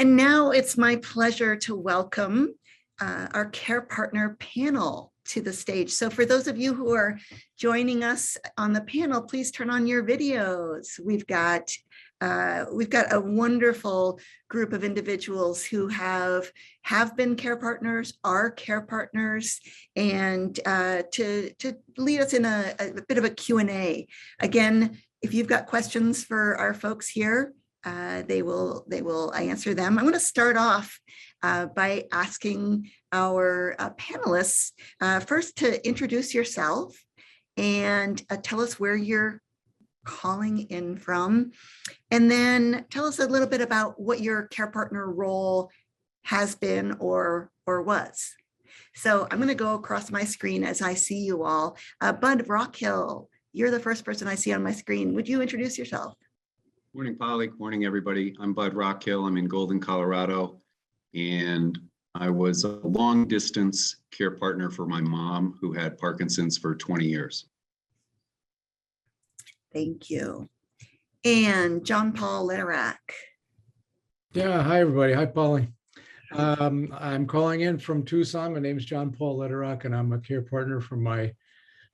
And now it's my pleasure to welcome our care partner panel to the stage. So for those of you who are joining us on the panel, please turn on your videos. We've got a wonderful group of individuals who have been care partners, are care partners, and to lead us in a bit of a Q&A. Again, if you've got questions for our folks here, they will answer them. I'm going to start off by asking our panelists first to introduce yourself and tell us where you're calling in from, and then tell us a little bit about what your care partner role has been or was. So I'm going to go across my screen as I see you all. Bud Rockhill, you're the first person I see on my screen. Would you introduce yourself? Morning, Polly. Morning, everybody. I'm Bud Rockhill. I'm in Golden, Colorado, and I was a long distance care partner for my mom who had Parkinson's for 20 years. Thank you. And John Paul Lederach. Yeah, hi everybody. Hi, Polly. I'm calling in from Tucson. My name is John Paul Lederach, and I'm a care partner for my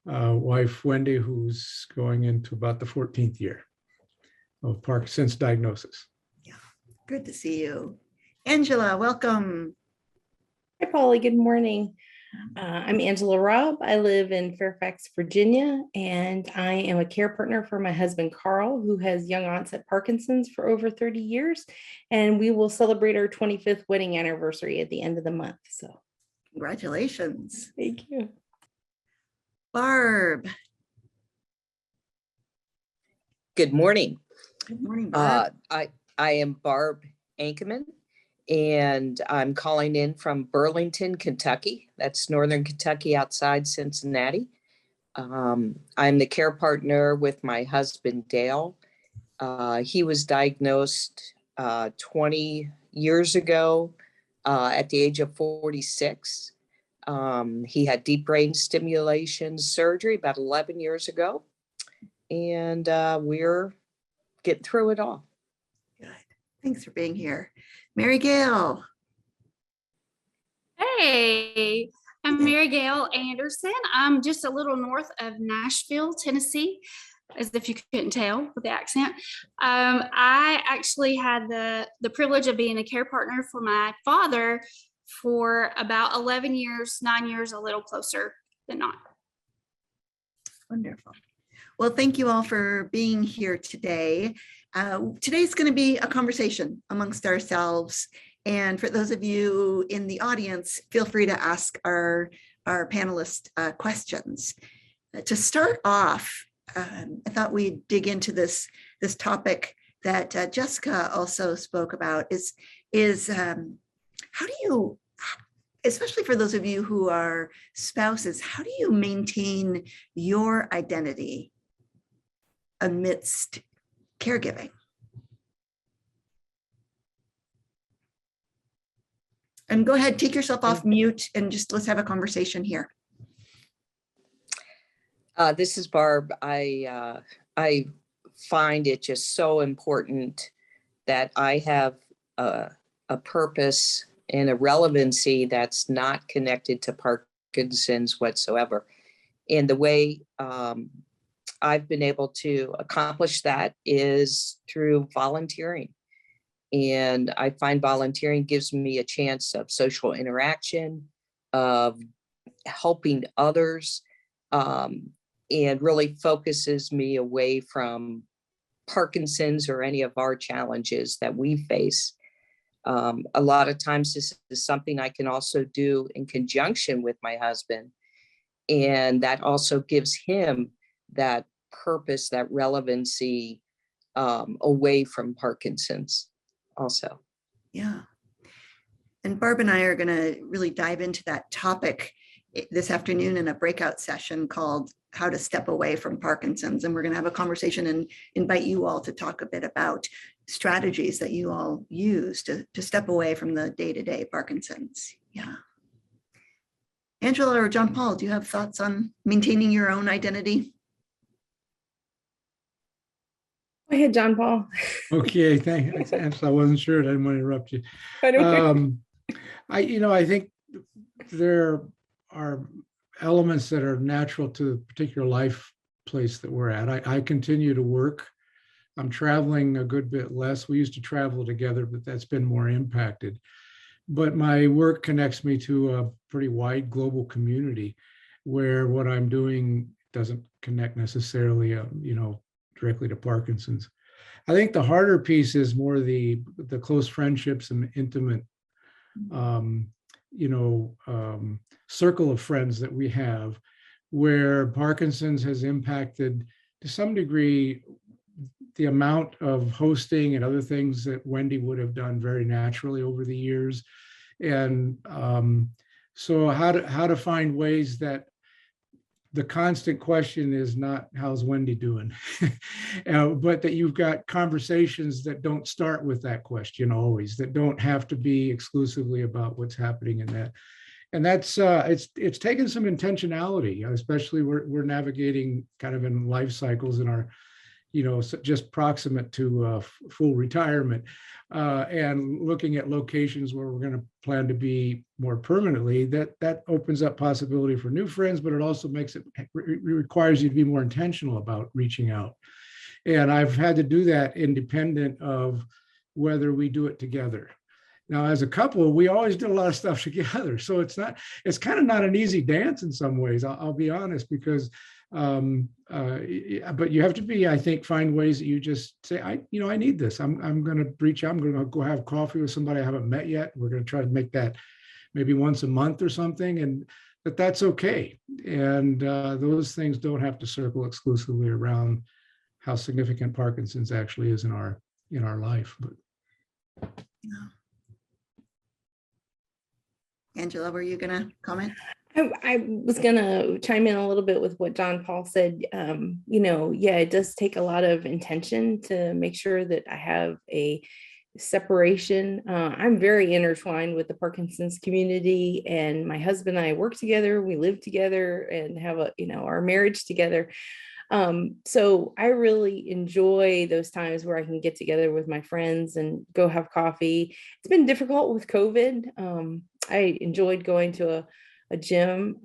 wife, Wendy, who's going into about the 14th year of Parkinson's diagnosis. Yeah, good to see you. Angela, welcome. Hi, Polly. Good morning. I'm Angela Robb. I live in Fairfax, Virginia, and I am a care partner for my husband, Carl, who has young onset Parkinson's for over 30 years. And we will celebrate our 25th wedding anniversary at the end of the month. So congratulations. Thank you. Barb. Good morning. Good morning, Barb. I am Barb Ankerman, and I'm calling in from Burlington, Kentucky. That's Northern Kentucky outside Cincinnati. I'm the care partner with my husband, Dale. He was diagnosed 20 years ago at the age of 46. He had deep brain stimulation surgery about 11 years ago, and we're getting through it all. Good. Thanks for being here. Mary Gail. Hey, I'm Mary Gail Anderson. I'm just a little north of Nashville, Tennessee, as if you couldn't tell with the accent. I actually had the privilege of being a care partner for my father for about 11 years, 9 years, a little closer than not. Wonderful. Well, thank you all for being here today. Today's going to be a conversation amongst ourselves. And for those of you in the audience, feel free to ask our panelists questions. To start off, I thought we'd dig into this topic that Jessica also spoke about is how do you, especially for those of you who are spouses, how do you maintain your identity amidst caregiving? And go ahead, take yourself off mute and just let's have a conversation here. This is Barb. I find it just so important that I have a purpose and a relevancy that's not connected to Parkinson's whatsoever. And the way I've been able to accomplish that is through volunteering. And I find volunteering gives me a chance of social interaction, of helping others, and really focuses me away from Parkinson's or any of our challenges that we face. A lot of times this is something I can also do in conjunction with my husband. And that also gives him that purpose, that relevancy away from Parkinson's also. Yeah. And Barb and I are going to really dive into that topic this afternoon in a breakout session called How to Step Away from Parkinson's. And we're going to have a conversation and invite you all to talk a bit about strategies that you all use to step away from the day-to-day Parkinson's. Yeah. Angela or John Paul, do you have thoughts on maintaining your own identity? Go ahead, John Paul. Okay, thanks, Angela. I wasn't sure. I didn't want to interrupt you. I don't- I think there are elements that are natural to the particular life place that we're at. I continue to work. I'm traveling a good bit less. We used to travel together, but that's been more impacted. But my work connects me to a pretty wide global community where what I'm doing doesn't connect necessarily, directly to Parkinson's. I think the harder piece is more the close friendships and intimate, circle of friends that we have, where Parkinson's has impacted to some degree the amount of hosting and other things that Wendy would have done very naturally over the years. And so how to find ways that the constant question is not how's Wendy doing, but that you've got conversations that don't start with that question always, that don't have to be exclusively about what's happening in that. And that's it's taken some intentionality, especially we're navigating kind of in life cycles in our, just proximate to full retirement, and looking at locations where we're going to plan to be more permanently. That opens up possibility for new friends, but it also requires you to be more intentional about reaching out. And I've had to do that independent of whether we do it together. Now, as a couple, we always did a lot of stuff together. So it's kind of not an easy dance in some ways, I'll be honest, because but you have to be, I think, find ways that you just say, I need this. I'm going to reach out. I'm going to go have coffee with somebody I haven't met yet. We're going to try to make that maybe once a month or something, and that's okay. And those things don't have to circle exclusively around how significant Parkinson's actually is in our life. But Angela, were you going to comment? I was going to chime in a little bit with what John Paul said. It does take a lot of intention to make sure that I have a separation. I'm very intertwined with the Parkinson's community, and my husband and I work together. We live together and have our marriage together. So I really enjoy those times where I can get together with my friends and go have coffee. It's been difficult with COVID. I enjoyed going to a gym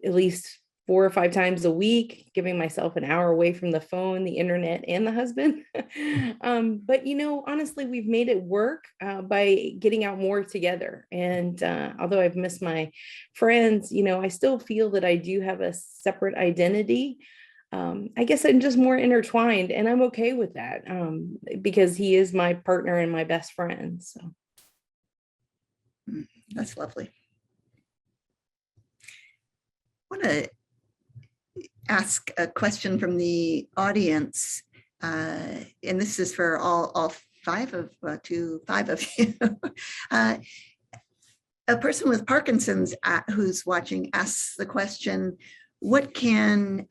at least 4 or 5 times a week, giving myself an hour away from the phone, the internet, and the husband. But honestly, we've made it work by getting out more together. And although I've missed my friends, I still feel that I do have a separate identity. I guess I'm just more intertwined, and I'm okay with that because he is my partner and my best friend. So That's lovely. I want to ask a question from the audience, and this is for all 5 of you. A person with Parkinson's who's watching asks the question, what can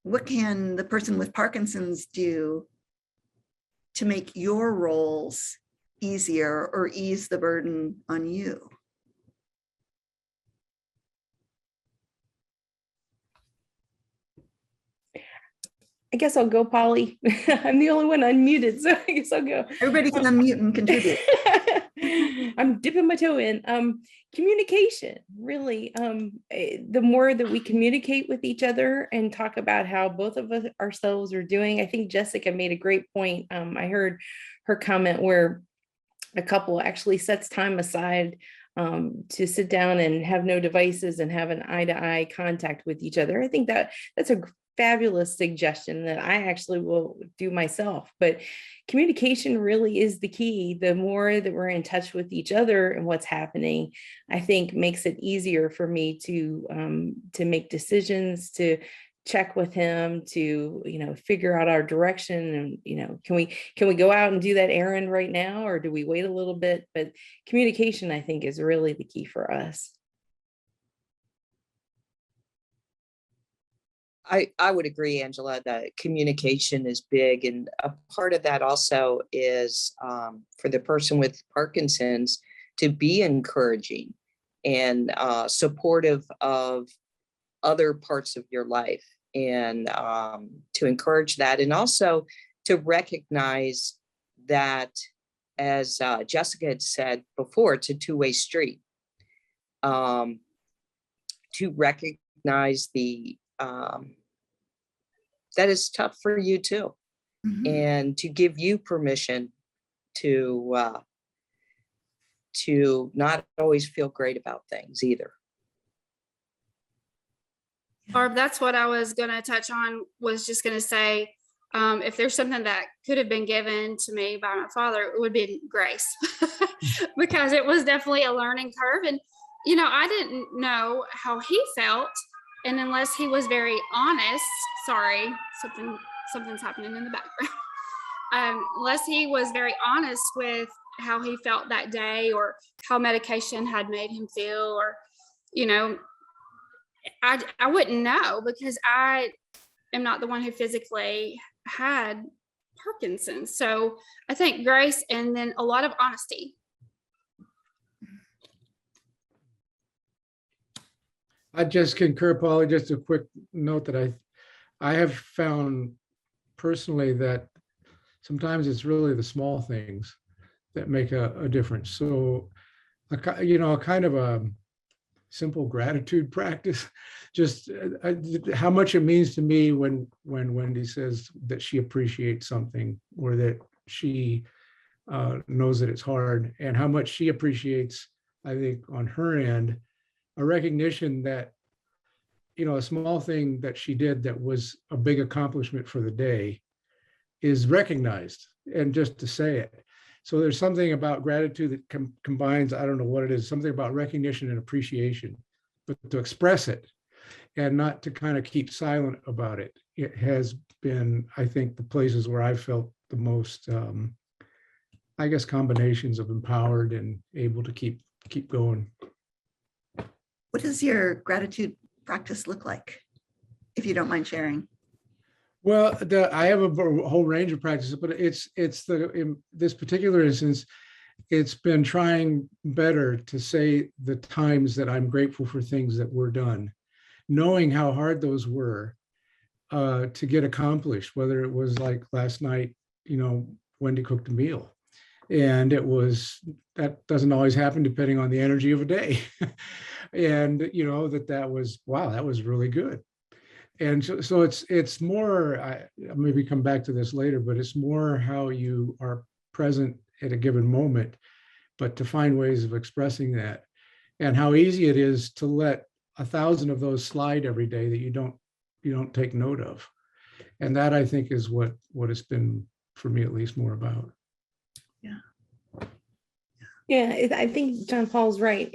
the person with Parkinson's do to make your roles easier or ease the burden on you? I guess I'll go, Polly. I'm the only one unmuted, so I guess I'll go. Everybody can unmute and contribute. I'm dipping my toe in. Communication, really. The more that we communicate with each other and talk about how both of us ourselves are doing, I think Jessica made a great point. I heard her comment where a couple actually sets time aside to sit down and have no devices and have an eye-to-eye contact with each other. I think that's a fabulous suggestion that I actually will do myself. But communication really is the key. The more that we're in touch with each other and what's happening, I think makes it easier for me to make decisions, to check with him, to figure out our direction, and can we go out and do that errand right now, or do we wait a little bit? But communication, I think, is really the key for us. I would agree, Angela, that communication is big. And a part of that also is for the person with Parkinson's to be encouraging and supportive of other parts of your life. and to encourage that, and also to recognize that, as Jessica had said before, it's a two-way street. To recognize that is tough for you too, and to give you permission to not always feel great about things either. Barb, that's what I was going to touch on, was just going to say, if there's something that could have been given to me by my father, it would be grace, because it was definitely a learning curve. And, you know, I didn't know how he felt. And unless he was very honest, sorry, something's happening in the background. Unless he was very honest with how he felt that day, or how medication had made him feel, or, you know, I wouldn't know, because I am not the one who physically had Parkinson's. So I think grace, and then a lot of honesty. I just concur, Polly. Just a quick note that I have found personally that sometimes it's really the small things that make a difference. So, you know, a kind of a simple gratitude practice, just how much it means to me when Wendy says that she appreciates something, or that she knows that it's hard, and how much she appreciates, I think, on her end, a recognition that, you know, a small thing that she did that was a big accomplishment for the day is recognized, and just to say it. So there's something about gratitude that combines, I don't know what it is, something about recognition and appreciation, but to express it and not to kind of keep silent about it. It has been, I think, the places where I've felt the most, I guess, combinations of empowered and able to keep going. What does your gratitude practice look like, if you don't mind sharing? Well, I have a whole range of practices, but in this particular instance, it's been trying better to say the times that I'm grateful for things that were done, knowing how hard those were to get accomplished, whether it was like last night, you know, Wendy cooked a meal, and that doesn't always happen depending on the energy of a day. And, you know, that was, wow, that was really good. And so it's more, I maybe come back to this later, but it's more how you are present at a given moment, but to find ways of expressing that, and how easy it is to let 1,000 of those slide every day that you don't take note of. And that, I think, is what it's been, for me at least, more about. Yeah, I think John Paul's right.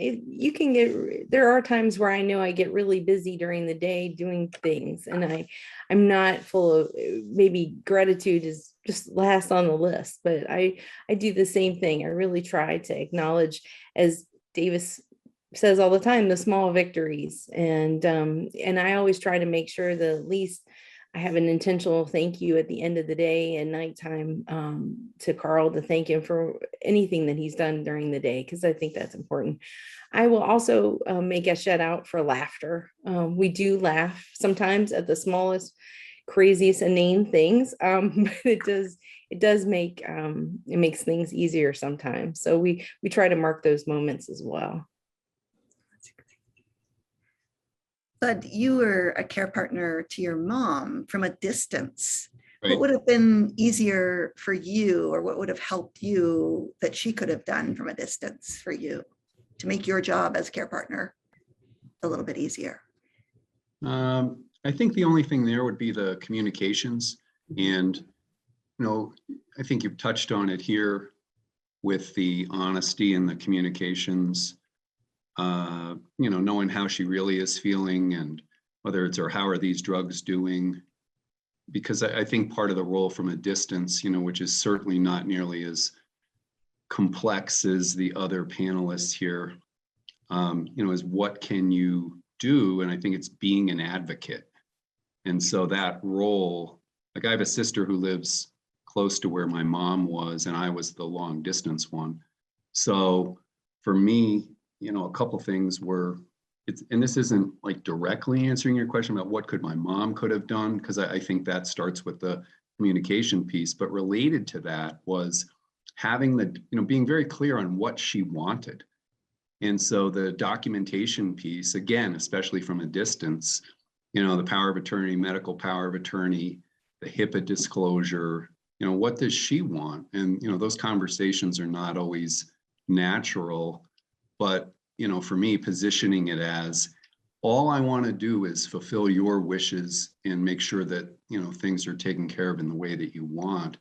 There are times where I know I get really busy during the day doing things, and I'm not full of, maybe gratitude is just last on the list, but I do the same thing. I really try to acknowledge, as Davis says all the time, the small victories. And I always try to make sure that at least I have an intentional thank you at the end of the day and nighttime to Carl, to thank him for anything that he's done during the day, because I think that's important. I will also make a shout out for laughter. We do laugh sometimes at the smallest, craziest, inane things, but it does make it makes things easier sometimes. So we try to mark those moments as well. But you were a care partner to your mom from a distance. Right. What would have been easier for you, or what would have helped you that she could have done from a distance for you to make your job as care partner a little bit easier? I think the only thing there would be the communications. And, you know, I think you've touched on it here with the honesty and the communications. You know, knowing how she really is feeling, and whether it's, or how are these drugs doing? Because I think part of the role from a distance, you know, which is certainly not nearly as complex as the other panelists here, you know, is what can you do? And I think it's being an advocate. And so that role, like, I have a sister who lives close to where my mom was, and I was the long distance one. So for me, you know, a couple things were, and this isn't like directly answering your question about what could my mom could have done, because I think that starts with the communication piece, but related to that was having being very clear on what she wanted. And so the documentation piece, again, especially from a distance, the power of attorney, medical power of attorney, the HIPAA disclosure, what does she want? And, those conversations are not always natural, but, for me, positioning it as all I want to do is fulfill your wishes and make sure that, things are taken care of in the way that you want.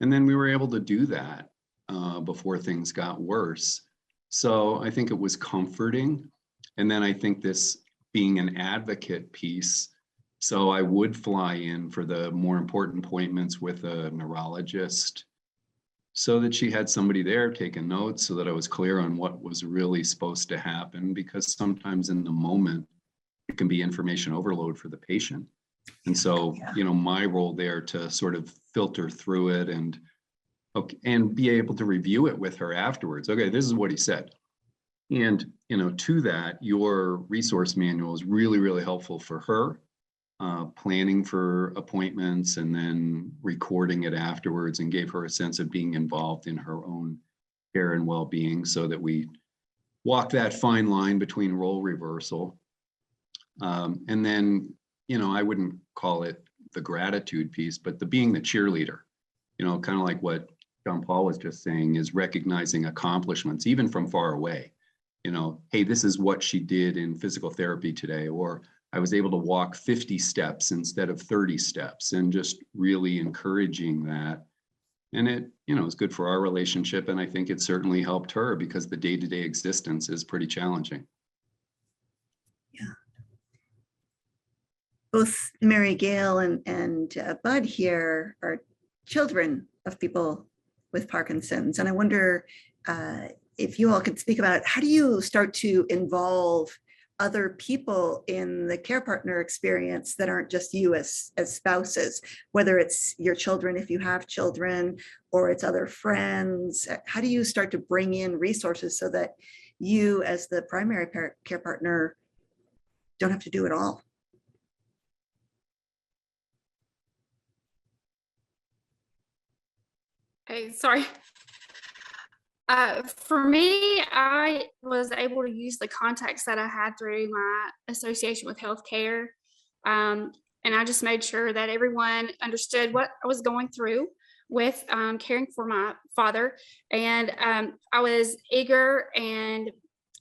And then we were able to do that before things got worse. So I think it was comforting. And then I think this being an advocate piece. So I would fly in for the more important appointments with a neurologist so that she had somebody there taking notes so that I was clear on what was really supposed to happen, because sometimes in the moment, it can be information overload for the patient. And so, my role there to sort of filter through it and be able to review it with her afterwards. Okay, this is what he said. And, to that, your resource manual is really, really helpful for her, planning for appointments and then recording it afterwards, and gave her a sense of being involved in her own care and well-being, so that we walk that fine line between role reversal. And then, I wouldn't call it the gratitude piece, but the being the cheerleader, kind of like what John Paul was just saying, is recognizing accomplishments, even from far away. Hey, this is what she did in physical therapy today, or I was able to walk 50 steps instead of 30 steps, and just really encouraging that. And it, is good for our relationship. And I think it certainly helped her, because the day-to-day existence is pretty challenging. Yeah. Both Mary Gail and Bud here are children of people with Parkinson's. And I wonder if you all could speak about, how do you start to involve other people in the care partner experience that aren't just you as spouses, whether it's your children, if you have children, or it's other friends? How do you start to bring in resources so that you as the primary care partner don't have to do it all? Hey, sorry. For me, I was able to use the contacts that I had through my association with healthcare. And I just made sure that everyone understood what I was going through with caring for my father. And I was eager and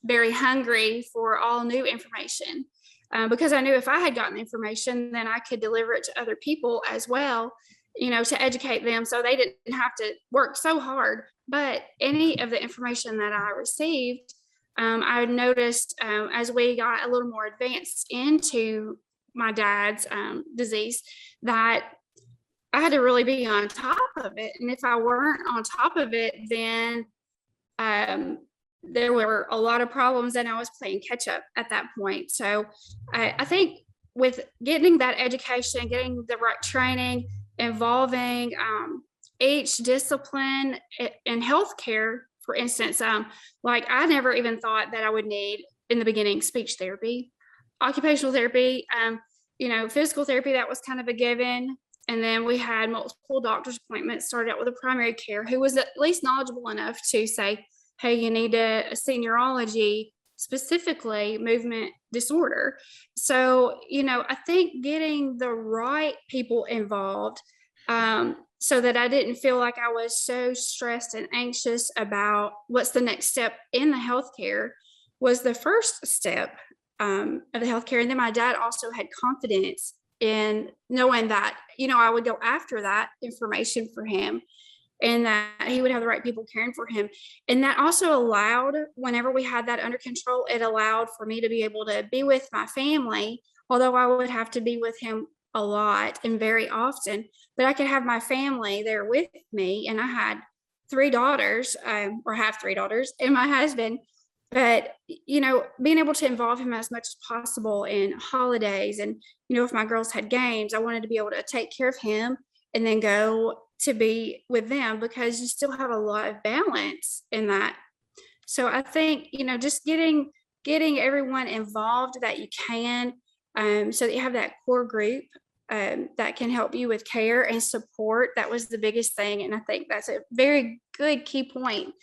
very hungry for all new information, because I knew if I had gotten information, then I could deliver it to other people as well, to educate them so they didn't have to work so hard. But any of the information that I received, I noticed as we got a little more advanced into my dad's disease, that I had to really be on top of it. And if I weren't on top of it, then there were a lot of problems and I was playing catch up at that point. So I think with getting that education, getting the right training, involving each discipline in healthcare, for instance, like I never even thought that I would need in the beginning speech therapy, occupational therapy, physical therapy, that was kind of a given. And then we had multiple doctor's appointments, started out with a primary care who was at least knowledgeable enough to say, hey, you need to see neurology, specifically movement disorder. So, I think getting the right people involved, so that I didn't feel like I was so stressed and anxious about what's the next step in the healthcare, was the first step of the healthcare. And then my dad also had confidence in knowing that, I would go after that information for him and that he would have the right people caring for him. And that also allowed, whenever we had that under control, it allowed for me to be able to be with my family, although I would have to be with him a lot and very often, but I could have my family there with me. And I had 3 daughters, or have 3 daughters, and my husband. But, being able to involve him as much as possible in holidays, and, if my girls had games, I wanted to be able to take care of him and then go to be with them, because you still have a lot of balance in that. So I think, just getting getting everyone involved that you can, so that you have that core group that can help you with care and support. That was the biggest thing. And I think that's a very good key point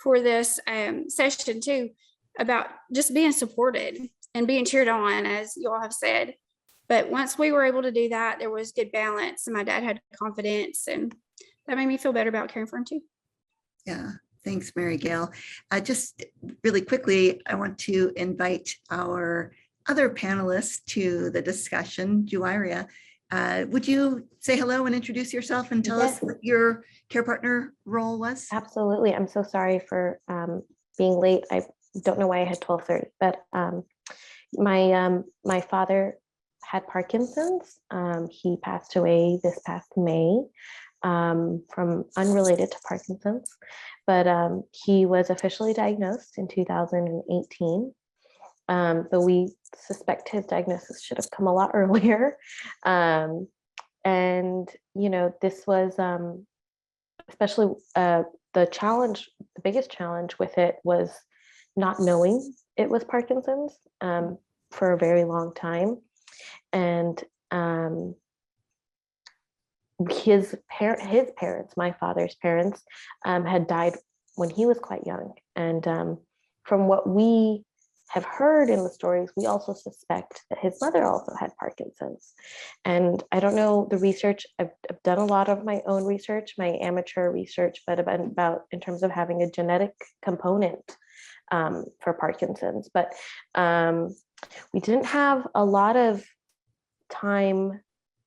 for this session too, about just being supported and being cheered on, as you all have said. But once we were able to do that, there was good balance, and my dad had confidence, and that made me feel better about caring for him too. Yeah, thanks, Mary Gail. Just really quickly, I want to invite our other panelists to the discussion. Juiria, would you say hello and introduce yourself and tell us what your care partner role was? Absolutely. I'm so sorry for being late. I don't know why I had 12:30, but my father had Parkinson's. He passed away this past May from unrelated to Parkinson's, but he was officially diagnosed in 2018. But we suspect his diagnosis should have come a lot earlier. And, you know, this was especially the challenge, the biggest challenge with it was not knowing it was Parkinson's for a very long time. And his parents, my father's parents, had died when he was quite young. And from what we have heard in the stories, we also suspect that his mother also had Parkinson's. And I don't know the research. I've done a lot of my own research, my amateur research, but about in terms of having a genetic component for Parkinson's. But we didn't have a lot of time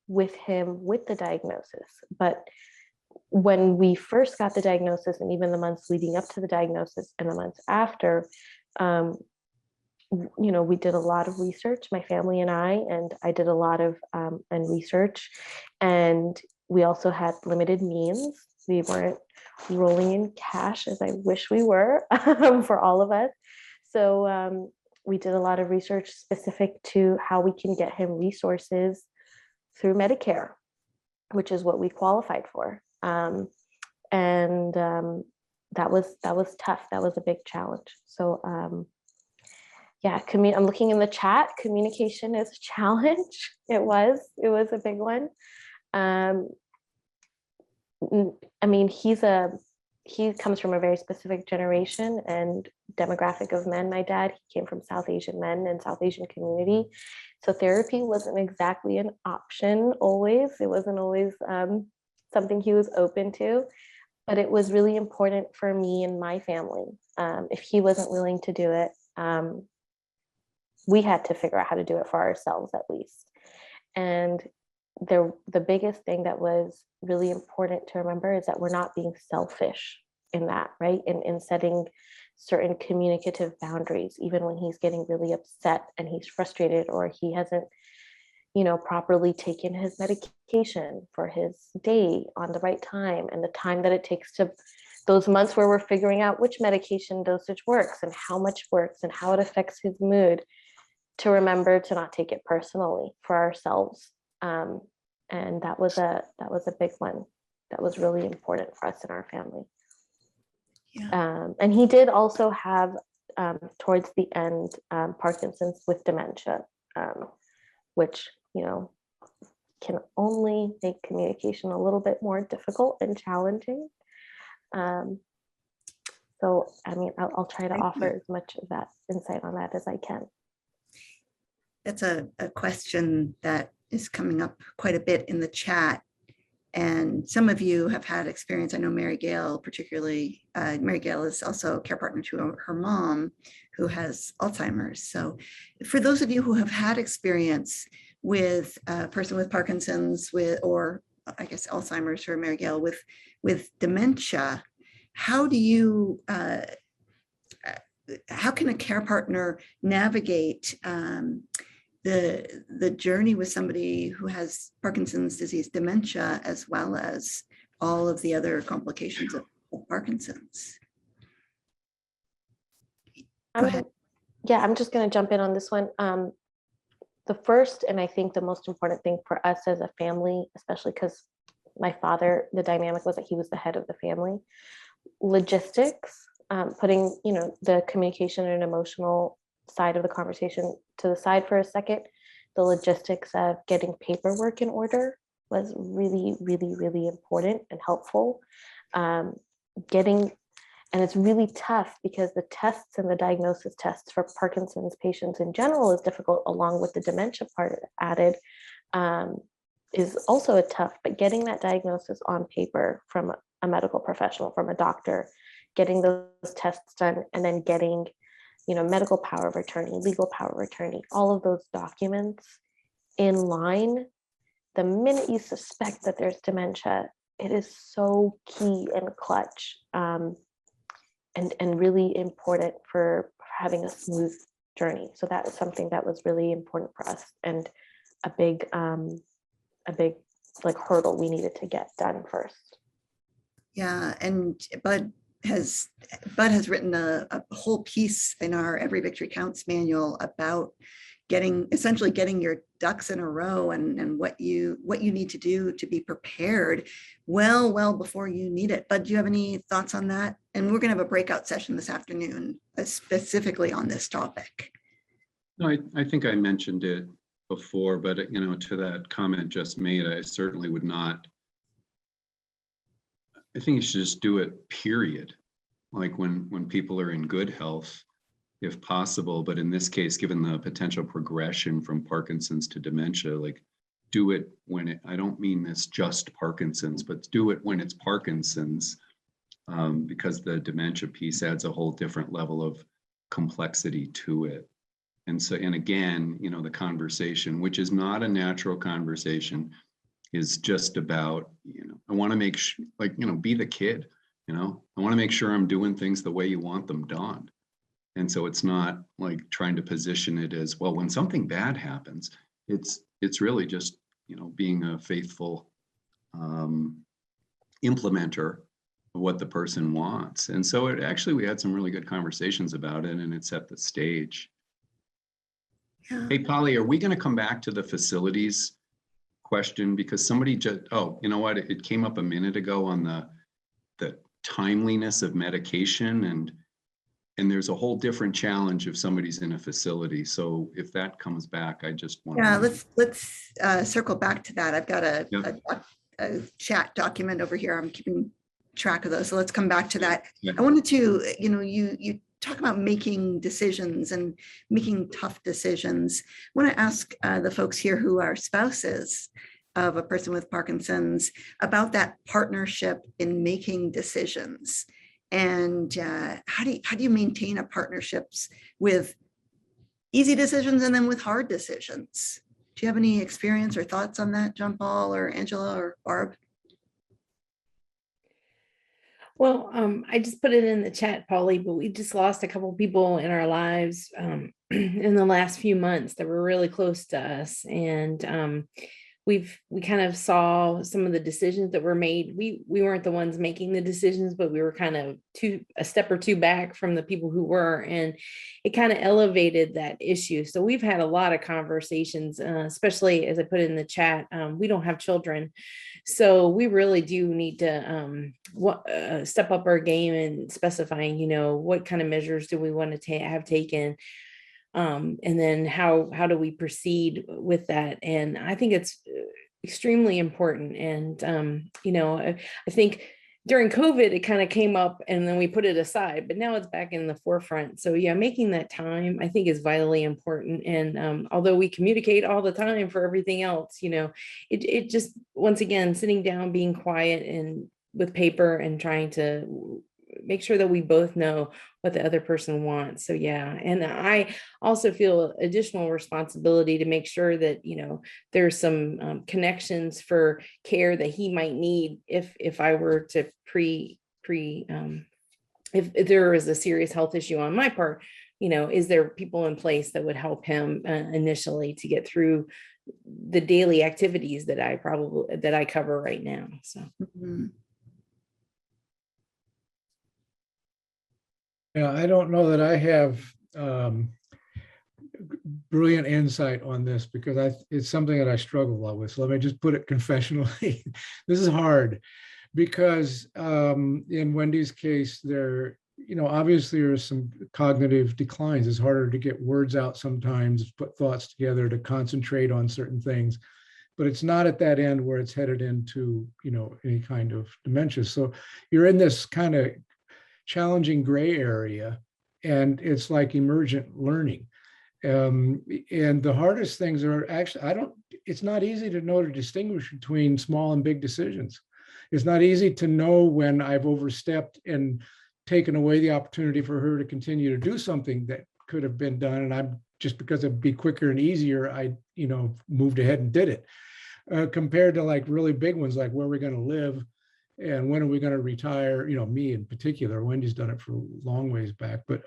with him with the diagnosis. But when we first got the diagnosis, and even the months leading up to the diagnosis and the months after, you know, we did a lot of research, my family and I did a lot of research, and we also had limited means. We weren't rolling in cash as I wish we were for all of us. So we did a lot of research specific to how we can get him resources through Medicare, which is what we qualified for. That was tough. That was a big challenge. So yeah, I'm looking in the chat. Communication is a challenge. It was a big one. I mean, he comes from a very specific generation and demographic of men. My dad, he came from South Asian men and South Asian community. So therapy wasn't exactly an option always. It wasn't always something he was open to, but it was really important for me and my family. If he wasn't willing to do it, we had to figure out how to do it for ourselves at least. And the biggest thing that was really important to remember is that we're not being selfish in that, right? In setting certain communicative boundaries, even when he's getting really upset and he's frustrated, or he hasn't, you know, properly taken his medication for his day on the right time, and the time that it takes to those months where we're figuring out which medication dosage works and how much works and how it affects his mood, to remember to not take it personally for ourselves. And that was a big one that was really important for us in our family. Yeah. And he did also have towards the end Parkinson's with dementia, which, you know, can only make communication a little bit more difficult and challenging. So I mean, I'll try to offer as much of that insight on that as I can. That's a question that is coming up quite a bit in the chat. And some of you have had experience. I know Mary Gail, particularly, Mary Gail is also a care partner to her mom who has Alzheimer's. So for those of you who have had experience with a person with Parkinson's, or I guess Alzheimer's for Mary Gail with dementia, how can a care partner navigate the journey with somebody who has Parkinson's disease, dementia, as well as all of the other complications of Parkinson's? Go ahead. Yeah, I'm just going to jump in on this one. The first, and I think the most important thing for us as a family, especially because my father, the dynamic was that he was the head of the family, logistics, putting, you know, the communication and emotional side of the conversation to the side for a second, the logistics of getting paperwork in order was really, really, really important and helpful. And it's really tough because the tests and the diagnosis tests for Parkinson's patients in general is difficult, along with the dementia part added, is also a tough, but getting that diagnosis on paper from a medical professional, from a doctor, getting those tests done, and then getting, medical power of attorney, legal power of attorney, all of those documents in line the minute you suspect that there's dementia, it is so key and clutch. And really important for having a smooth journey. So that was something that was really important for us, and a big like hurdle we needed to get done first. Yeah, and Bud has written a whole piece in our Every Victory Counts manual about essentially getting your ducks in a row and what you need to do to be prepared well before you need it. But do you have any thoughts on that? And we're going to have a breakout session this afternoon specifically on this topic. No, I think I mentioned it before, but to that comment just made, I certainly would not. I think you should just do it, period. Like when people are in good health, if possible, but in this case, given the potential progression from Parkinson's to dementia, like do it when I don't mean this just Parkinson's, but do it when it's Parkinson's, because the dementia piece adds a whole different level of complexity to it. And again, the conversation, which is not a natural conversation, is just about, I want to make sure, be the kid, I want to make sure I'm doing things the way you want them done. And so it's not like trying to position it as, well, when something bad happens, it's really just, being a faithful implementer of what the person wants. And so we had some really good conversations about it, and it set the stage. Yeah. Hey, Polly, are we going to come back to the facilities question? Because somebody just, it came up a minute ago on the timeliness of medication, and there's a whole different challenge if somebody's in a facility. So if that comes back, I just want let's circle back to that. I've got a chat document over here. I'm keeping track of those. So let's come back to that. Yeah. I wanted to, you talk about making decisions and making tough decisions. I want to ask the folks here who are spouses of a person with Parkinson's about that partnership in making decisions. And how do you maintain a partnerships with easy decisions and then with hard decisions? Do you have any experience or thoughts on that, John Paul or Angela or Barb? Well, I just put it in the chat, Polly, but we just lost a couple of people in our lives in the last few months that were really close to us. And we kind of saw some of the decisions that were made. We weren't the ones making the decisions, but we were kind of a step or two back from the people who were, and it kind of elevated that issue. So we've had a lot of conversations, especially as I put in the chat, we don't have children. So we really do need to step up our game and specifying, what kind of measures do we want to have taken? And then how do we proceed with that? And I think it's extremely important. And, I think during COVID, it kind of came up and then we put it aside, but now it's back in the forefront. So yeah, making that time, I think, is vitally important. And although we communicate all the time for everything else, it just, once again, sitting down, being quiet and with paper and trying to make sure that we both know what the other person wants. So yeah. And I also feel additional responsibility to make sure that, there's some connections for care that he might need if I were to if there is a serious health issue on my part, is there people in place that would help him initially to get through the daily activities that I cover right now. So. Mm-hmm. Yeah, I don't know that I have brilliant insight on this because it's something that I struggle a lot with. So let me just put it confessionally. This is hard because in Wendy's case, there obviously there's some cognitive declines. It's harder to get words out sometimes, put thoughts together, to concentrate on certain things. But it's not at that end where it's headed into, any kind of dementia. So you're in this kind of challenging gray area, and it's like emergent learning. And the hardest things are actually, it's not easy to know to distinguish between small and big decisions. It's not easy to know when I've overstepped and taken away the opportunity for her to continue to do something that could have been done. And I'm just, because it'd be quicker and easier, I, moved ahead and did it. Compared to like really big ones, like where we're going to live and when are we going to retire, me in particular. Wendy's done it for a long ways back, but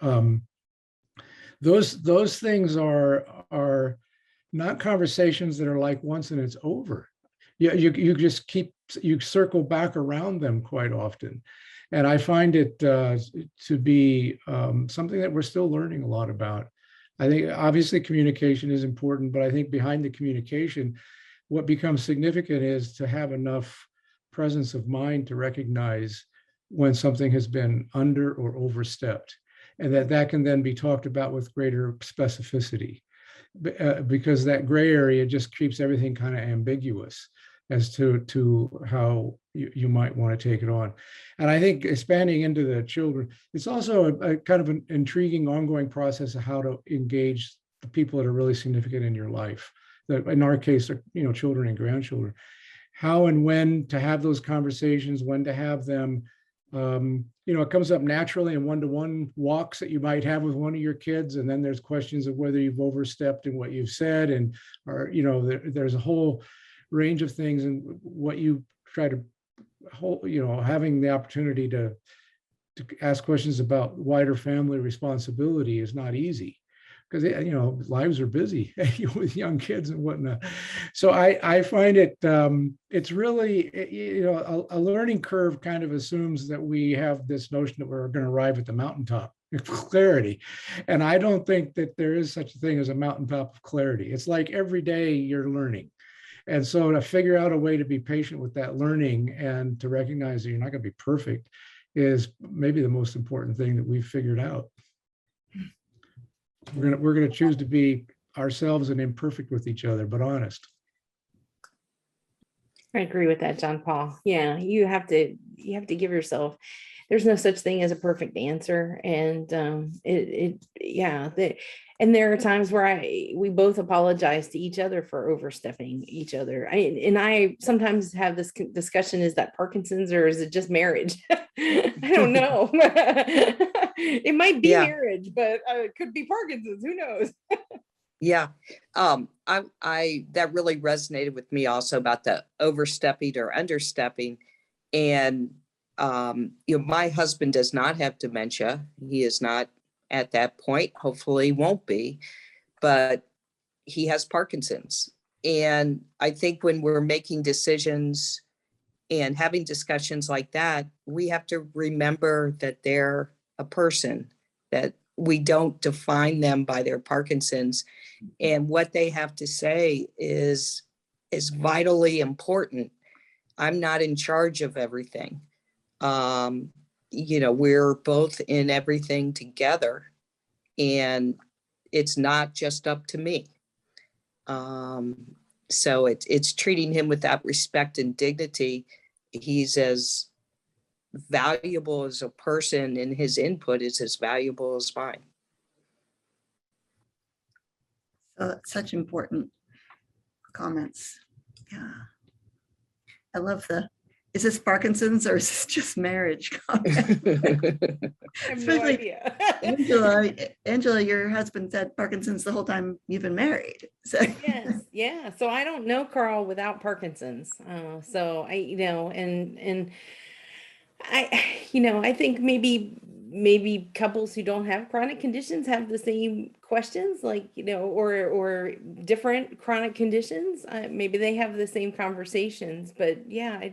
those things are not conversations that are like once and it's over. You just you circle back around them quite often. And I find it to be something that we're still learning a lot about. I think obviously communication is important, but I think behind the communication, what becomes significant is to have enough presence of mind to recognize when something has been under or overstepped, and that can then be talked about with greater specificity, because that gray area just keeps everything kind of ambiguous as to how you might want to take it on. And I think expanding into the children, it's also a kind of an intriguing ongoing process of how to engage the people that are really significant in your life. That in our case are, children and grandchildren. How and when to have those conversations, when to have them. It comes up naturally in one-to-one walks that you might have with one of your kids, and then there's questions of whether you've overstepped in what you've said, and there's a whole range of things, and what you try to hold, having the opportunity to ask questions about wider family responsibility is not easy, because lives are busy with young kids and whatnot. So I find it it's really a learning curve. Kind of assumes that we have this notion that we're going to arrive at the mountaintop of clarity, and I don't think that there is such a thing as a mountaintop of clarity. It's like every day you're learning, and so to figure out a way to be patient with that learning and to recognize that you're not going to be perfect is maybe the most important thing that we've figured out. We're gonna choose to be ourselves and imperfect with each other, but honest. I agree with that, John Paul. Yeah, you have to give yourself. There's no such thing as a perfect answer, and and there are times where we both apologize to each other for overstepping each other. I sometimes have this discussion: is that Parkinson's or is it just marriage? I don't know. It might be marriage, but it could be Parkinson's. Who knows? Yeah. I that really resonated with me also about the overstepping or understepping. And my husband does not have dementia. He is not at that point. Hopefully he won't be, but he has Parkinson's. And I think when we're making decisions and having discussions like that, we have to remember that they're a person, that we don't define them by their Parkinson's, and what they have to say is vitally important. I'm not in charge of everything. We're both in everything together, and it's not just up to me. So it's treating him with that respect and dignity. He's as valuable as a person, and his input is as valuable as mine. So such important comments. Yeah. I love is this Parkinson's or is this just marriage comment? I have no idea. Angela, your husband said Parkinson's the whole time you've been married. So yes, yeah. So I don't know Carl without Parkinson's. So I think maybe couples who don't have chronic conditions have the same questions, or different chronic conditions. Maybe they have the same conversations, but yeah,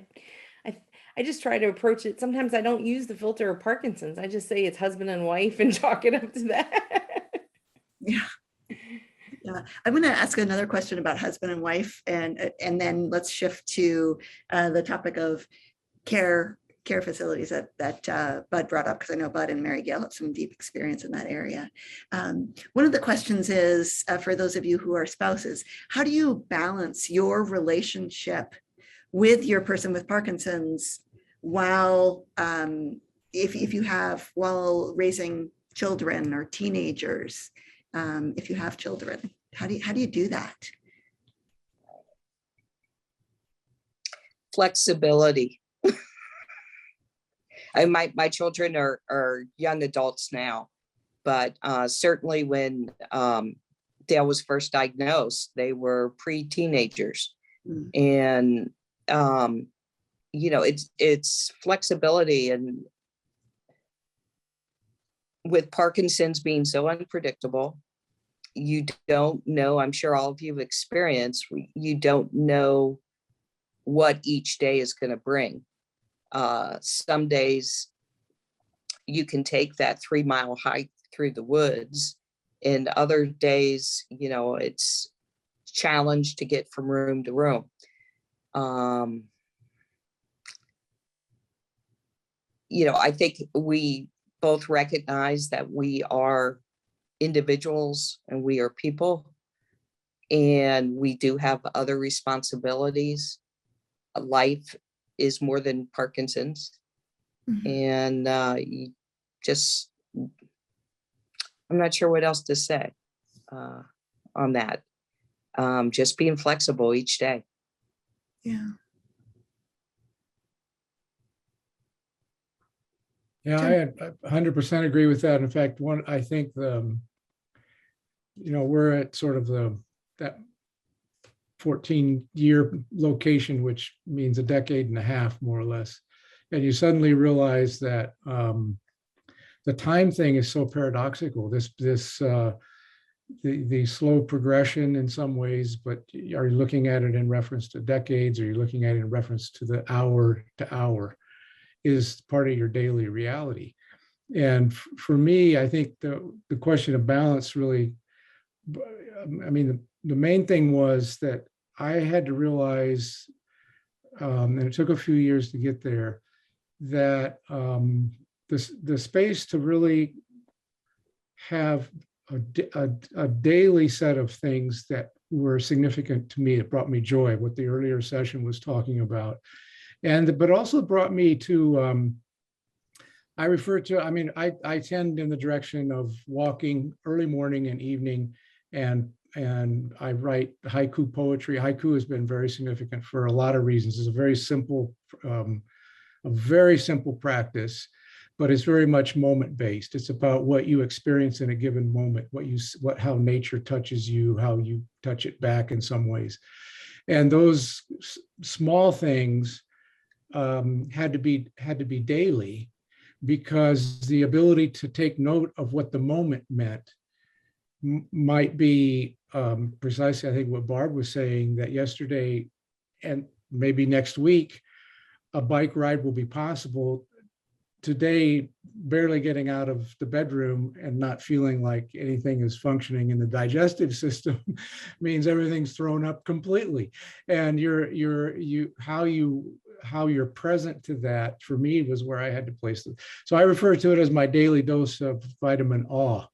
I just try to approach it. Sometimes I don't use the filter of Parkinson's. I just say it's husband and wife and chalk it up to that. Yeah. Yeah. I'm going to ask another question about husband and wife, and then let's shift to the topic of care facilities that Bud brought up, because I know Bud and Mary Gail have some deep experience in that area. One of the questions is, for those of you who are spouses, how do you balance your relationship with your person with Parkinson's while, if you have, while raising children or teenagers, if you have children? How do you do that? Flexibility. My children are young adults now, but certainly when Dale was first diagnosed, they were pre-teenagers. And it's flexibility, and with Parkinson's being so unpredictable, you don't know, I'm sure all of you have experienced, you don't know what each day is going to bring. Some days you can take that 3-mile hike through the woods, and other days, it's challenge to get from room to room. I think we both recognize that we are individuals and we are people, and we do have other responsibilities. Life is more than Parkinson's. And I'm not sure what else to say on that. Just being flexible each day. Yeah. Yeah, I 100% agree with that. In fact, I think we're at sort of that 14-year location, which means a decade and a half, more or less. And you suddenly realize that the time thing is so paradoxical. The slow progression in some ways, but are you looking at it in reference to decades? Or are you looking at it in reference to the hour to hour? Is part of your daily reality. And for me, I think the question of balance really, the main thing was that I had to realize, and it took a few years to get there, that the space to really have a daily set of things that were significant to me, it brought me joy, what the earlier session was talking about. But also brought me to, I tend in the direction of walking early morning and evening, and I write haiku poetry. Haiku has been very significant for a lot of reasons. It's a very simple practice, but it's very much moment-based. It's about what you experience in a given moment, how nature touches you, how you touch it back in some ways. And those small things had to be daily, because the ability to take note of what the moment meant might be precisely, I think, what Barb was saying, that yesterday and maybe next week a bike ride will be possible. Today, barely getting out of the bedroom and not feeling like anything is functioning in the digestive system means everything's thrown up completely. And how you're present to that, for me, was where I had to place it. So I refer to it as my daily dose of vitamin awe,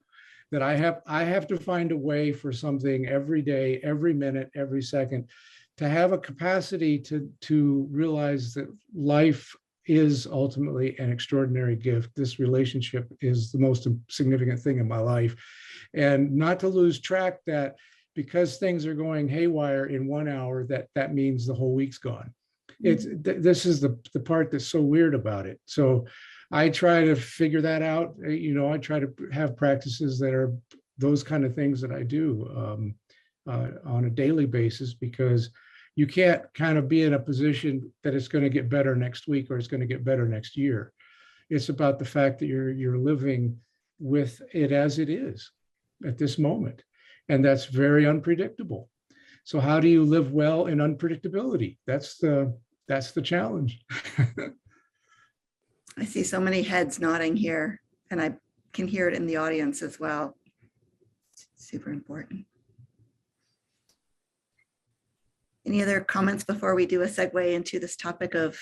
that I have to find a way for something every day, every minute, every second, to have a capacity to realize that life is ultimately an extraordinary gift. This relationship is the most significant thing in my life. And not to lose track that because things are going haywire in 1 hour, that means the whole week's gone. This is the part that's so weird about it. So I try to figure that out. I try to have practices that are those kind of things that I do on a daily basis, because you can't kind of be in a position that it's going to get better next week or it's going to get better next year. It's about the fact that you're living with it as it is at this moment. And that's very unpredictable. So how do you live well in unpredictability? That's the challenge. I see so many heads nodding here, and I can hear it in the audience as well. It's super important. Any other comments before we do a segue into this topic of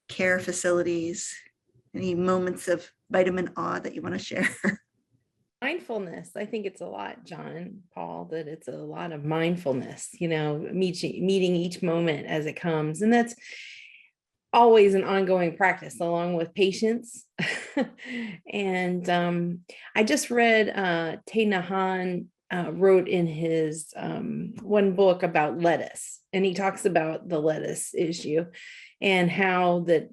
care facilities? Any moments of vitamin awe that you want to share? Mindfulness. I think it's a lot, John, Paul, that it's a lot of mindfulness, meeting each moment as it comes. And that's always an ongoing practice along with patience. And I just read Thich Nhat Hanh wrote in his one book about lettuce, and he talks about the lettuce issue and how that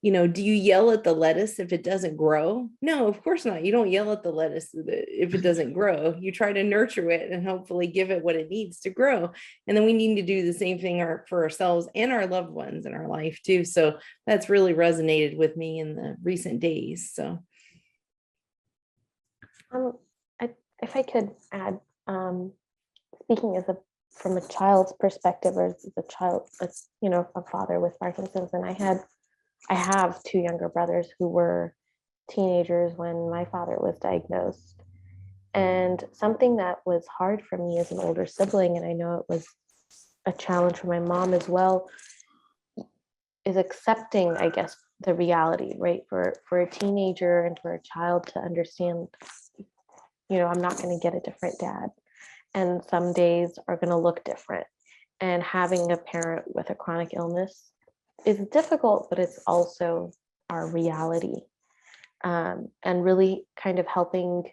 do you yell at the lettuce if it doesn't grow? No, of course not. You don't yell at the lettuce if it doesn't grow. You try to nurture it and hopefully give it what it needs to grow. And then we need to do the same thing for ourselves and our loved ones in our life too. So that's really resonated with me in the recent days. So, if I could add, speaking from a child's perspective, or as a child, a father with Parkinson's, and I have two younger brothers who were teenagers when my father was diagnosed. And something that was hard for me as an older sibling, and I know it was a challenge for my mom as well, is accepting, I guess, the reality, right? For a teenager and for a child to understand, I'm not going to get a different dad. And some days are going to look different. And having a parent with a chronic illness is difficult, but it's also our reality. And really kind of helping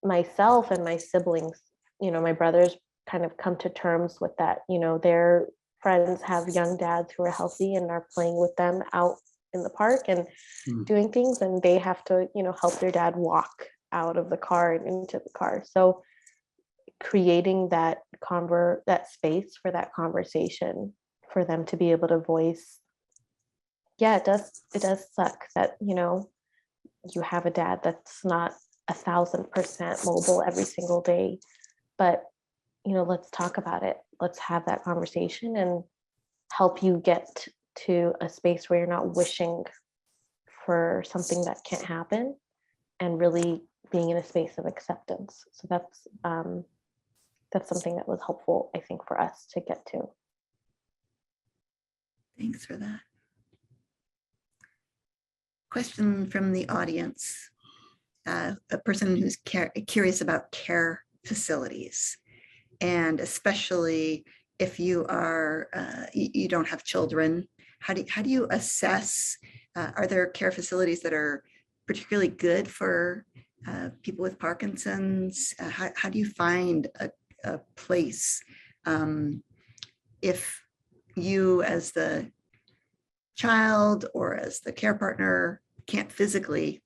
myself and my siblings, my brothers, kind of come to terms with that. Their friends have young dads who are healthy and are playing with them out in the park and doing things, and they have to, help their dad walk out of the car and into the car. So creating that space for that conversation, for them to be able to voice, it does suck that, you have a dad that's not 1,000% mobile every single day, but, let's talk about it. Let's have that conversation and help you get to a space where you're not wishing for something that can't happen, and really being in a space of acceptance. So that's something that was helpful, I think, for us to get to. Thanks for that. Question from the audience. A person who's curious about care facilities, and especially if you are you don't have children, how do you assess? Are there care facilities that are particularly good for people with Parkinson's? How do you find a place if you, as the child or as the care partner, can't physically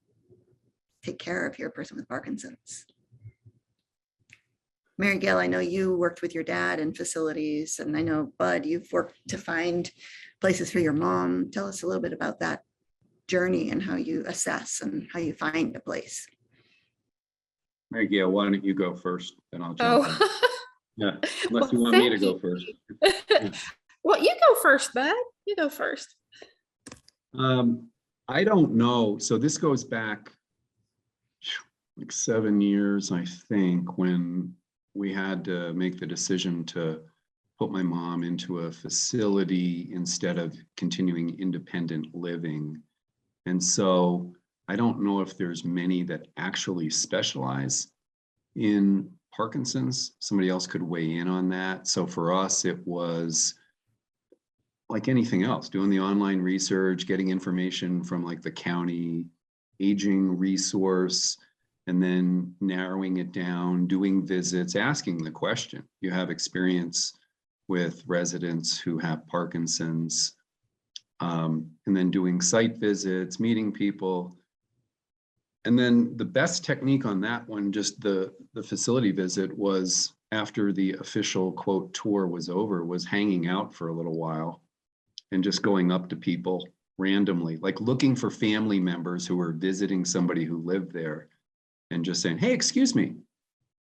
take care of your person with Parkinson's? Mary Gail, I know you worked with your dad in facilities, and I know, Bud, you've worked to find places for your mom. Tell us a little bit about that journey and how you assess and how you find a place. Mary Gail, why don't you go first, then I'll jump in. Yeah, unless you want me to go first. Yeah. Well, you go first, Bud. You go first. I don't know. So this goes back like 7 years, I think, when we had to make the decision to put my mom into a facility instead of continuing independent living. And so I don't know if there's many that actually specialize in Parkinson's. Somebody else could weigh in on that. So for us, it was like anything else, doing the online research, getting information from like the county aging resource, and then narrowing it down, doing visits, asking the question. You have experience with residents who have Parkinson's, and then doing site visits, meeting people. And then the best technique on that one, just the facility visit, was after the official quote tour was over, was hanging out for a little while and just going up to people randomly, like looking for family members who were visiting somebody who lived there and just saying, hey, excuse me,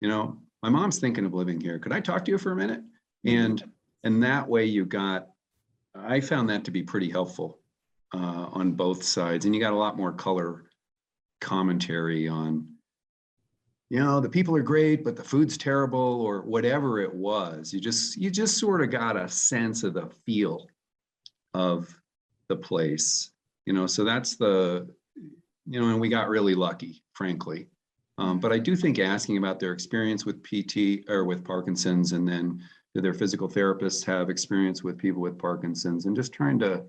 my mom's thinking of living here. Could I talk to you for a minute? And that way I found that to be pretty helpful on both sides. And you got a lot more color commentary on, the people are great, but the food's terrible, or whatever it was. You just sort of got a sense of the feel of the place, so that's and we got really lucky, frankly. But I do think asking about their experience with PT or with Parkinson's, and then do their physical therapists have experience with people with Parkinson's, and just trying to,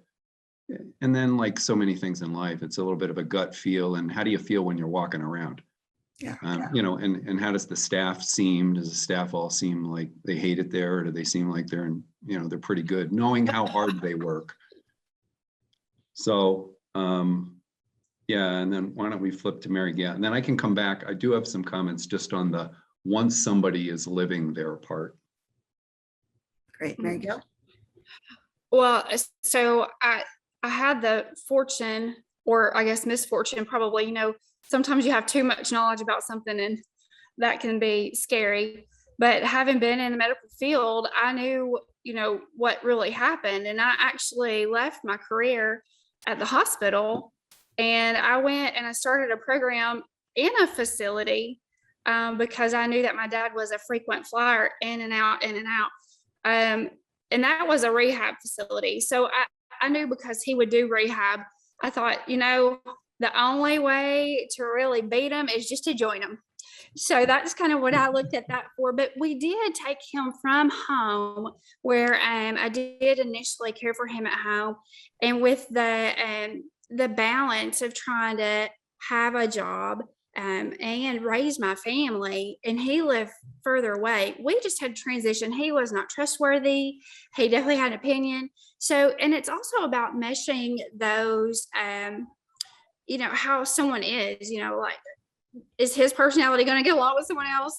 and then like so many things in life, it's a little bit of a gut feel. And how do you feel when you're walking around? Yeah. And how does the staff seem? Does the staff all seem like they hate it there, or do they seem like they're they're pretty good, knowing how hard they work? So, yeah, and then why don't we flip to Mary Gail, and then I can come back. I do have some comments just on the once somebody is living their part. Great, Mary Gail. Well, so I had the fortune, or I guess misfortune, probably, sometimes you have too much knowledge about something and that can be scary. But having been in the medical field, I knew, what really happened. And I actually left my career at the hospital, and I went and I started a program in a facility because I knew that my dad was a frequent flyer in and out, in and out. And that was a rehab facility. So I knew, because he would do rehab, I thought, the only way to really beat him is just to join him. So that's kind of what I looked at that for. But we did take him from home, where I did initially care for him at home, and with the balance of trying to have a job and raise my family, and he lived further away. We just had transition. He was not trustworthy. He definitely had an opinion. So, and it's also about meshing those, how someone is, like, is his personality going to get along with someone else,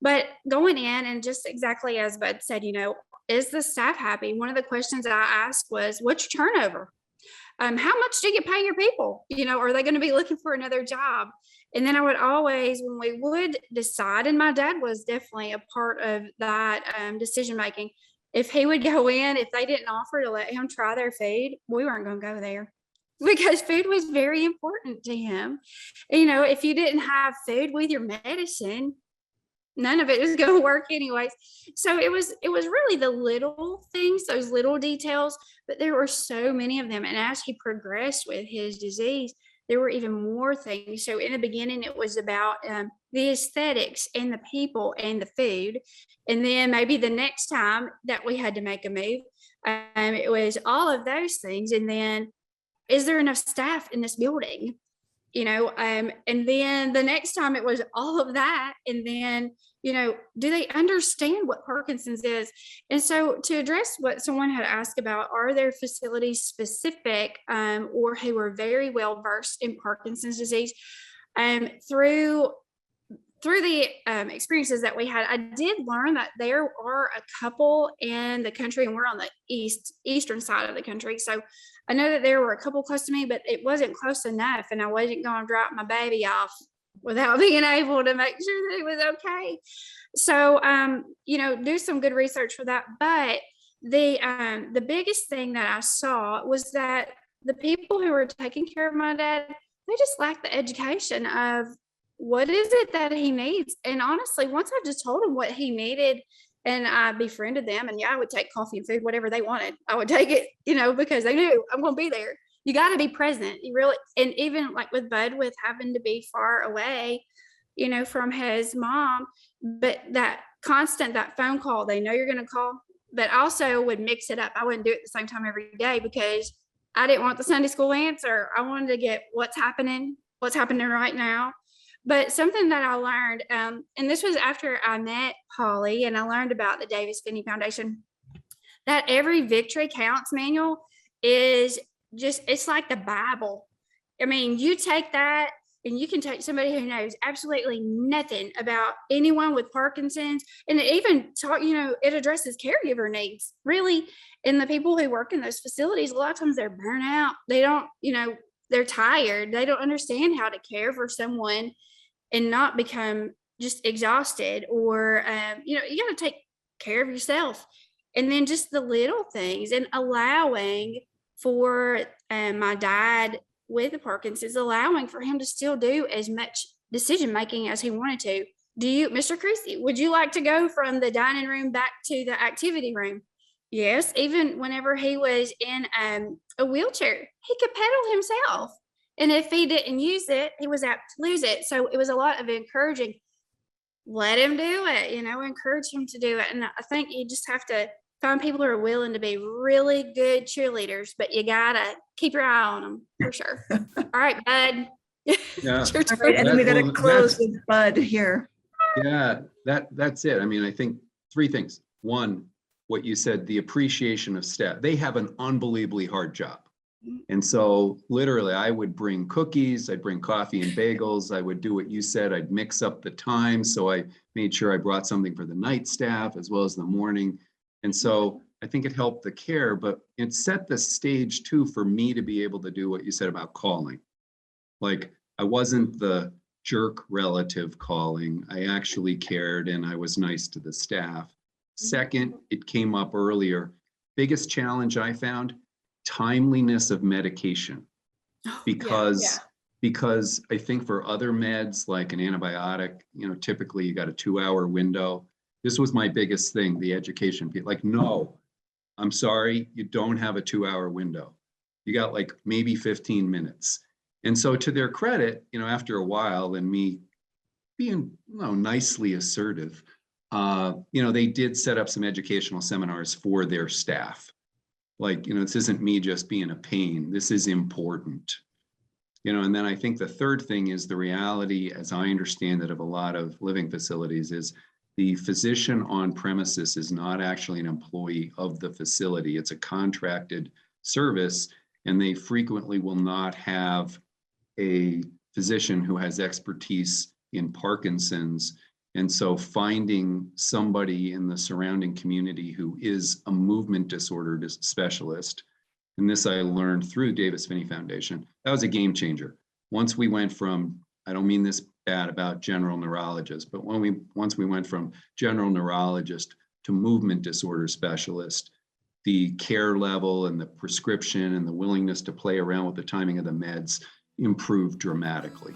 but going in and just exactly as Bud said, is the staff happy? One of the questions I asked was, what's your turnover? How much do you pay your people? Are they going to be looking for another job? And then I would always, when we would decide, and my dad was definitely a part of that decision making, if he would go in, if they didn't offer to let him try their food, we weren't going to go there, because food was very important to him. If you didn't have food with your medicine, none of it was going to work anyways. So it was really the little things, those little details, but there were so many of them. And as he progressed with his disease, there were even more things. So in the beginning, it was about the aesthetics and the people and the food. And then maybe the next time that we had to make a move, it was all of those things. And then, is there enough staff in this building? And then the next time it was all of that. And then, do they understand what Parkinson's is? And so, to address what someone had asked about, are there facilities specific or who are very well versed in Parkinson's disease? Through the experiences that we had, I did learn that there are a couple in the country, and we're on the eastern side of the country. So I know that there were a couple close to me, but it wasn't close enough, and I wasn't going to drop my baby off without being able to make sure that it was okay. So, do some good research for that. But the biggest thing that I saw was that the people who were taking care of my dad, they just lacked the education of what is it that he needs. And honestly, once I just told him what he needed, and I befriended them, and I would take coffee and food, whatever they wanted, I would take it, because they knew I'm going to be there. You got to be present. You really, and even like with Bud, with having to be far away, from his mom, but that constant, that phone call, they know you're going to call, but also would mix it up. I wouldn't do it at the same time every day, because I didn't want the Sunday school answer. I wanted to get what's happening right now. But something that I learned, and this was after I met Polly and I learned about the Davis Phinney Foundation, that every Victory Counts manual is just, it's like the Bible. I mean, you take that and you can take somebody who knows absolutely nothing about anyone with Parkinson's, and it even talk, it addresses caregiver needs, really. And the people who work in those facilities, a lot of times they're burnt out. They don't, they're tired. They don't understand how to care for someone and not become just exhausted, or, you got to take care of yourself. And then just the little things, and allowing for my dad with the Parkinson's, allowing for him to still do as much decision-making as he wanted to. Do you, Mr. Creasy, would you like to go from the dining room back to the activity room? Yes, even whenever he was in a wheelchair, he could pedal himself. And if he didn't use it, he was apt to lose it. So it was a lot of encouraging. Let him do it, encourage him to do it. And I think you just have to find people who are willing to be really good cheerleaders, but you gotta keep your eye on them for sure. All right, Bud. Yeah. It's your All right, and turn. we got to Well, close that's- with Bud here. Yeah, that's it. I mean, I think three things. One, what you said, the appreciation of staff. They have an unbelievably hard job. And so literally I would bring cookies, I'd bring coffee and bagels. I would do what you said. I'd mix up the time. So I made sure I brought something for the night staff as well as the morning. And so I think it helped the care, but it set the stage too for me to be able to do what you said about calling. Like I wasn't the jerk relative calling. I actually cared and I was nice to the staff. Second, it came up earlier. Biggest challenge I found, timeliness of medication. Because I think for other meds like an antibiotic, typically you got a 2-hour window. This was my biggest thing, the education. Like, no, I'm sorry, you don't have a 2-hour window. You got like maybe 15 minutes. And so to their credit, after a while and me being nicely assertive, they did set up some educational seminars for their staff. Like, this isn't me just being a pain. This is important. And then I think the third thing is the reality, as I understand it, of a lot of living facilities is the physician on premises is not actually an employee of the facility. It's a contracted service, and they frequently will not have a physician who has expertise in Parkinson's. And so finding somebody in the surrounding community who is a movement disorder specialist, and this I learned through Davis Phinney Foundation, that was a game changer. Once we went from, I don't mean this bad about general neurologists, but once we went from general neurologist to movement disorder specialist, the care level and the prescription and the willingness to play around with the timing of the meds improved dramatically.